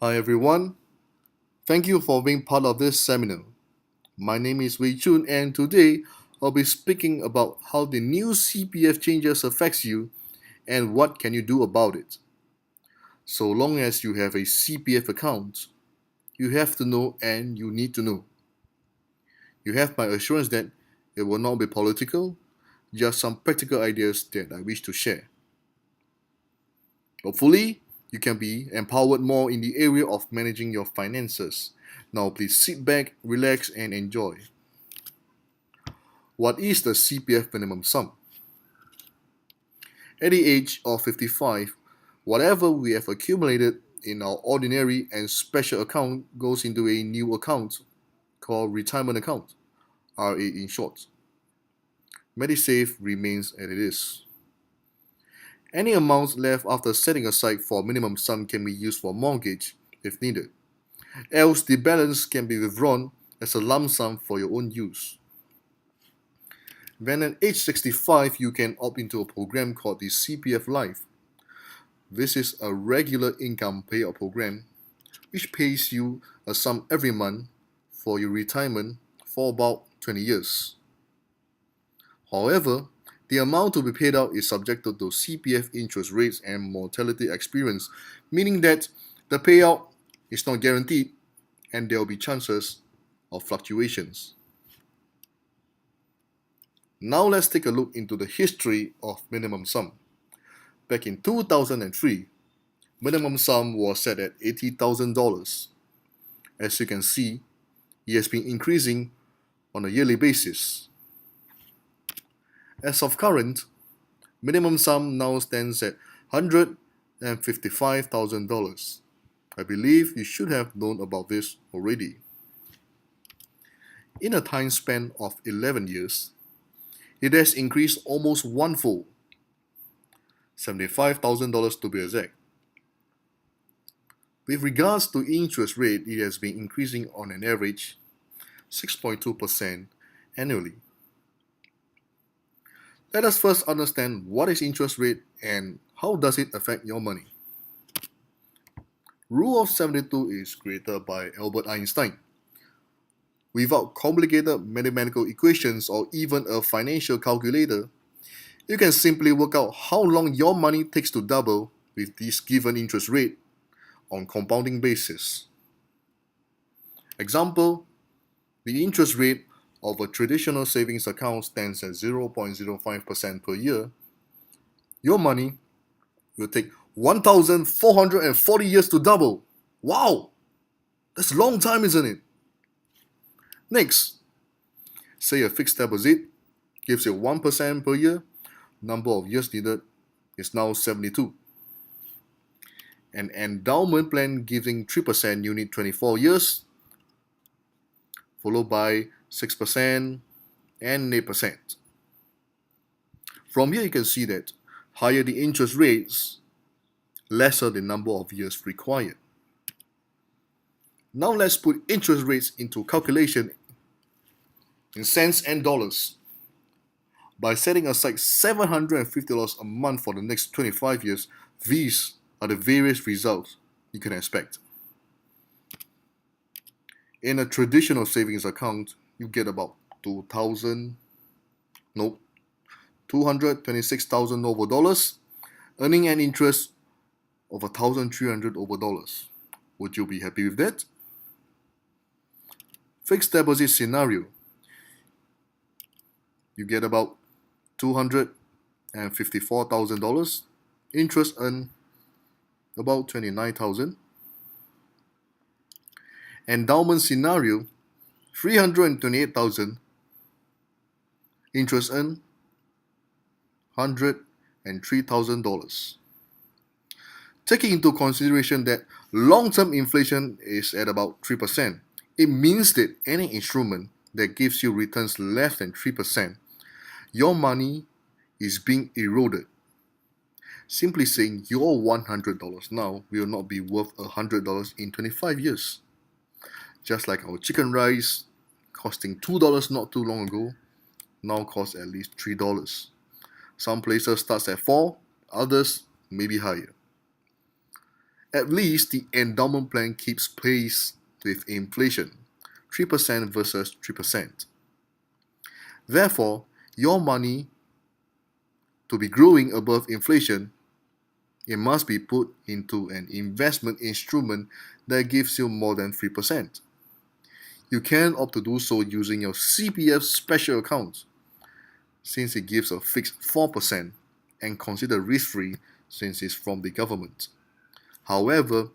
Hi everyone, thank you for being part of this seminar. My name is Wei Chun and today I'll be speaking about how the new CPF changes affects you and what can you do about it. So long as you have a CPF account, you have to know and you need to know. You have my assurance that it will not be political, just some practical ideas that I wish to share. Hopefully, you can be empowered more in the area of managing your finances. Now, please sit back, relax, and enjoy. What is the CPF minimum sum? At the age of 55, whatever we have accumulated in our ordinary and special account goes into a new account called retirement account, RA in short. MediSave remains as it is. Any amounts left after setting aside for minimum sum can be used for mortgage if needed. Else the balance can be withdrawn as a lump sum for your own use. When at age 65, you can opt into a program called the CPF Life. This is a regular income payout program which pays you a sum every month for your retirement for about 20 years. However, the amount to be paid out is subjected to CPF interest rates and mortality experience, meaning that the payout is not guaranteed and there will be chances of fluctuations. Now let's take a look into the history of minimum sum. Back in 2003, minimum sum was set at $80,000. As you can see, it has been increasing on a yearly basis. As of current, minimum sum now stands at $155,000. I believe you should have known about this already. In a time span of 11 years, it has increased almost one-fold, $75,000 to be exact. With regards to interest rate, it has been increasing on an average 6.2% annually. Let us first understand what is interest rate and how does it affect your money. Rule of 72 is created by Albert Einstein. Without complicated mathematical equations or even a financial calculator, you can simply work out how long your money takes to double with this given interest rate on compounding basis. Example, the interest rate of a traditional savings account stands at 0.05% per year. Your money will take 1,440 years to double. Wow! That's a long time, isn't it? Next, say a fixed deposit gives you 1% per year. Number of years needed is now 72. An endowment plan giving 3%, you need 24 years, followed by 6% and 8%. From here you can see that higher the interest rates, lesser the number of years required. Now let's put interest rates into calculation in cents and dollars. By setting aside $750 a month for the next 25 years, these are the various results you can expect. In a traditional savings account, you get about 226,000 over dollars, earning an interest of 1,300 over dollars. Would you be happy with that? Fixed deposit scenario, you get about $254,000, interest earned about 29,000. Endowment scenario, 328,000, interest earned $103,000. Taking into consideration that long-term inflation is at about 3%, it means that any instrument that gives you returns less than 3%, your money is being eroded. Simply saying your $100 now will not be worth $100 in 25 years. Just like our chicken rice costing $2 not too long ago, now costs at least $3. Some places starts at 4, others maybe higher. At least the endowment plan keeps pace with inflation, 3% versus 3%. Therefore, your money to be growing above inflation, it must be put into an investment instrument that gives you more than 3%. You can opt to do so using your CPF special account, since it gives a fixed 4% and considered risk-free since it's from the government. However,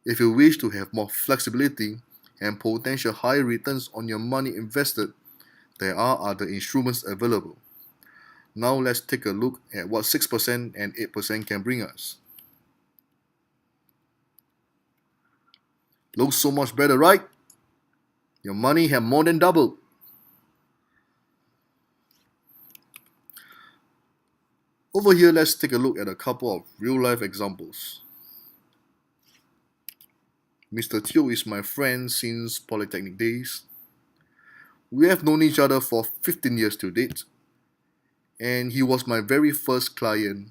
if you wish to have more flexibility and potential higher returns on your money invested, there are other instruments available. Now let's take a look at what 6% and 8% can bring us. Looks so much better, right? Your money have more than doubled. Over here, let's take a look at a couple of real-life examples. Mr. Teo is my friend since Polytechnic days. We have known each other for 15 years to date, and he was my very first client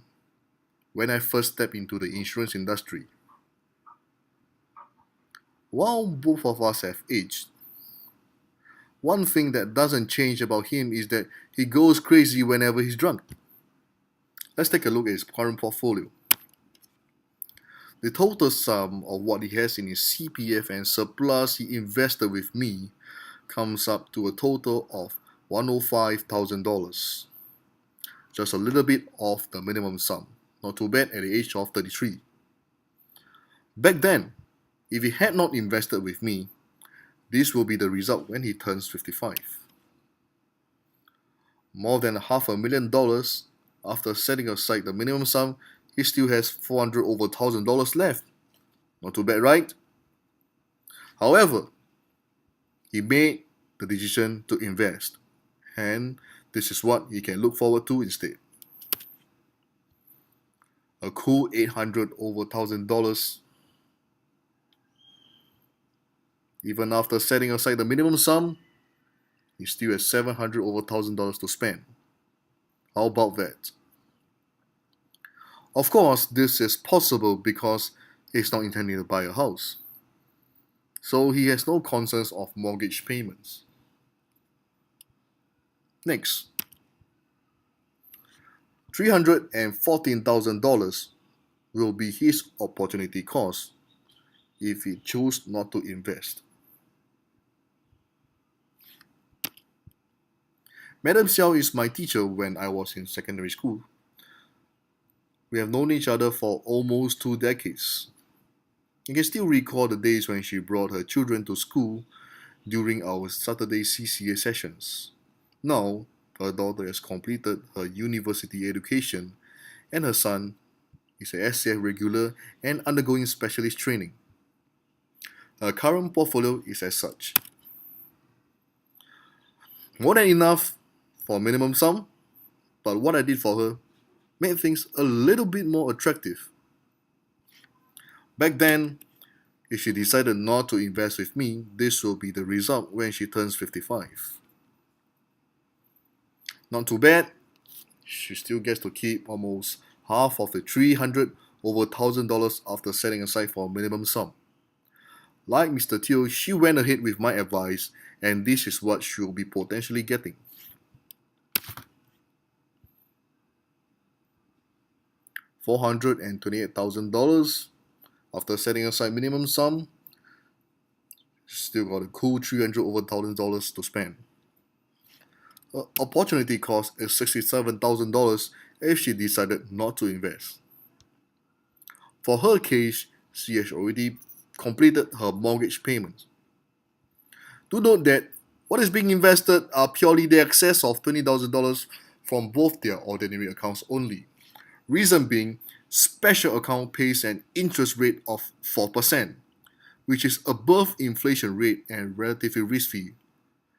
when I first stepped into the insurance industry. While both of us have aged, one thing that doesn't change about him is that he goes crazy whenever he's drunk. Let's take a look at his current portfolio. The total sum of what he has in his CPF and surplus he invested with me comes up to a total of $105,000. Just a little bit off the minimum sum. Not too bad at the age of 33. Back then, if he had not invested with me, this will be the result when he turns 55. More than $500,000 after setting aside the minimum sum, he still has $400,000 left. Not too bad, right? However, he made the decision to invest, and this is what he can look forward to instead. A cool $800,000. Even after setting aside the minimum sum, he still has $700,000 to spend. How about that? Of course, this is possible because he's not intending to buy a house. So he has no concerns of mortgage payments. Next, $314,000 will be his opportunity cost if he chooses not to invest. Madam Xiao is my teacher when I was in secondary school. We have known each other for almost 2 decades. I can still recall the days when she brought her children to school during our Saturday CCA sessions. Now, her daughter has completed her university education and her son is a SCF regular and undergoing specialist training. Her current portfolio is as such. More than enough for minimum sum, but what I did for her made things a little bit more attractive. Back then, if she decided not to invest with me, this will be the result when she turns 55. Not too bad, she still gets to keep almost half of the $300,000 after setting aside for a minimum sum. Like Mr. Teo, she went ahead with my advice, and this is what she'll be potentially getting. $428,000 after setting aside minimum sum. Still got a cool $300,000 to spend. Opportunity cost is $67,000 if she decided not to invest. For her case, she has already completed her mortgage payments. Do note that what is being invested are purely the excess of $20,000 from both their ordinary accounts only. Reason being, special account pays an interest rate of 4%, which is above inflation rate and relatively risk-free.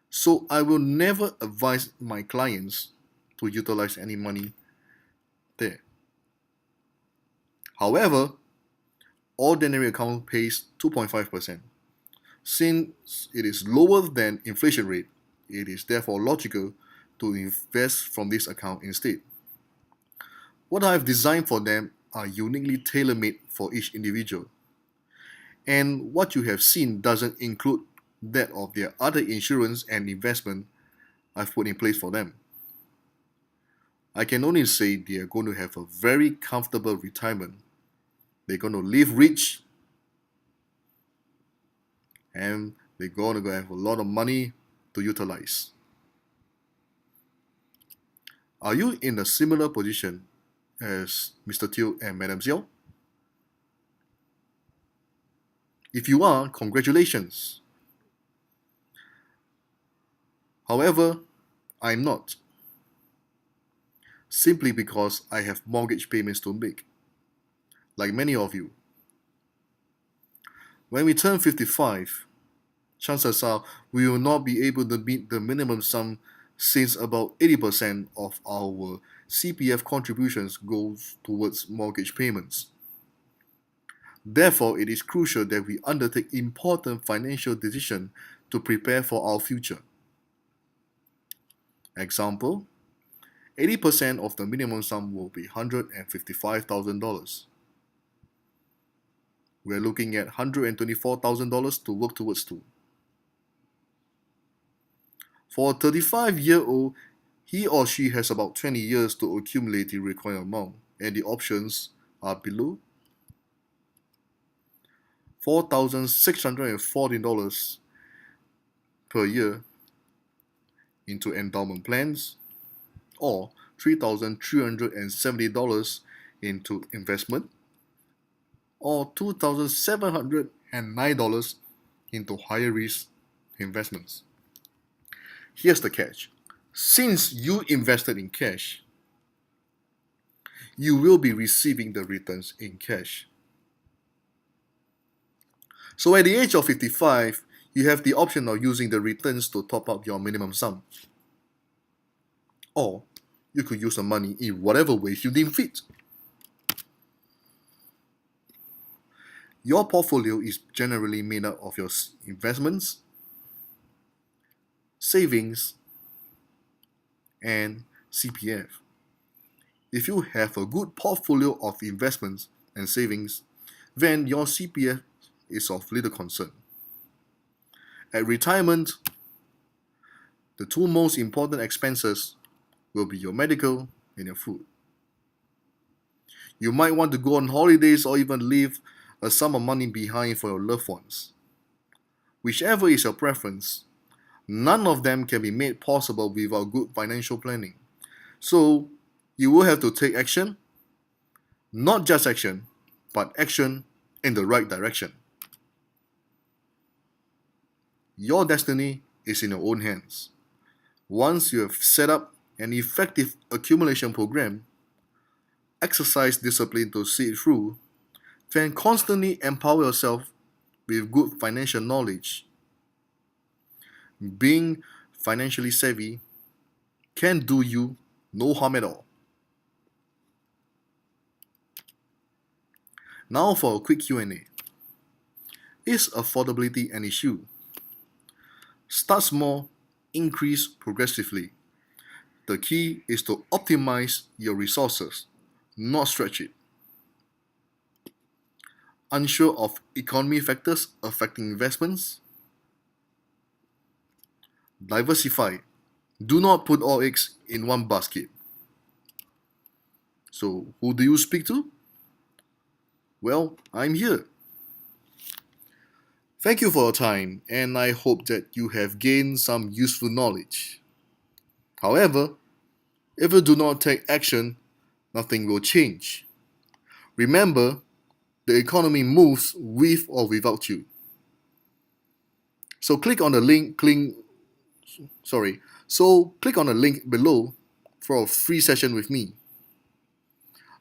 So I will never advise my clients to utilize any money there. However, ordinary account pays 2.5%. Since it is lower than inflation rate, it is therefore logical to invest from this account instead. What I have designed for them are uniquely tailor-made for each individual. and what you have seen doesn't include that of their other insurance and investment I've put in place for them. I can only say they are going to have a very comfortable retirement. They're going to live rich, and they're going to have a lot of money to utilize. Are you in a similar position as Mr. Teo and Madam Xiao? If you are, congratulations. However, I'm not. Simply because I have mortgage payments to make, like many of you. When we turn 55, chances are we will not be able to meet the minimum sum since about 80% of our CPF contributions goes towards mortgage payments. Therefore, it is crucial that we undertake important financial decisions to prepare for our future. Example, 80% of the minimum sum will be $155,000. We're looking at $124,000 to work towards to. For a 35-year-old, he or she has about 20 years to accumulate the required amount, and the options are below. $4,614 per year into endowment plans, or $3,370 into investment, or $2,709 into higher risk investments. Here's the catch. Since you invested in cash, you will be receiving the returns in cash. So at the age of 55, you have the option of using the returns to top up your minimum sum. Or you could use the money in whatever way you deem fit. Your portfolio is generally made up of your investments, savings, and CPF. If you have a good portfolio of investments and savings, then your CPF is of little concern. At retirement, the two most important expenses will be your medical and your food. You might want to go on holidays or even leave a sum of money behind for your loved ones. Whichever is your preference, none of them can be made possible without good financial planning. So, you will have to take action, not just action, but action in the right direction. Your destiny is in your own hands. Once you have set up an effective accumulation program, exercise discipline to see it through, then constantly empower yourself with good financial knowledge. Being financially savvy can do you no harm at all. Now for a quick Q&A. Is affordability an issue? Start small, increase progressively. The key is to optimize your resources, not stretch it. Unsure of economy factors affecting investments? Diversify. Do not put all eggs in one basket. So, who do you speak to? Well, I'm here. Thank you for your time, and I hope that you have gained some useful knowledge. However, if you do not take action, nothing will change. Remember, the economy moves with or without you. So click on the link below for a free session with me.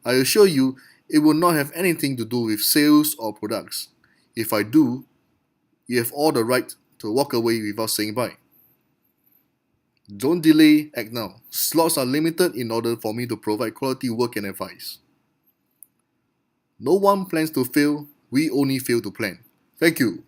I assure you it will not have anything to do with sales or products. If I do, you have all the right to walk away without saying bye. Don't delay, act now. Slots are limited in order for me to provide quality work and advice. No one plans to fail, we only fail to plan. Thank you.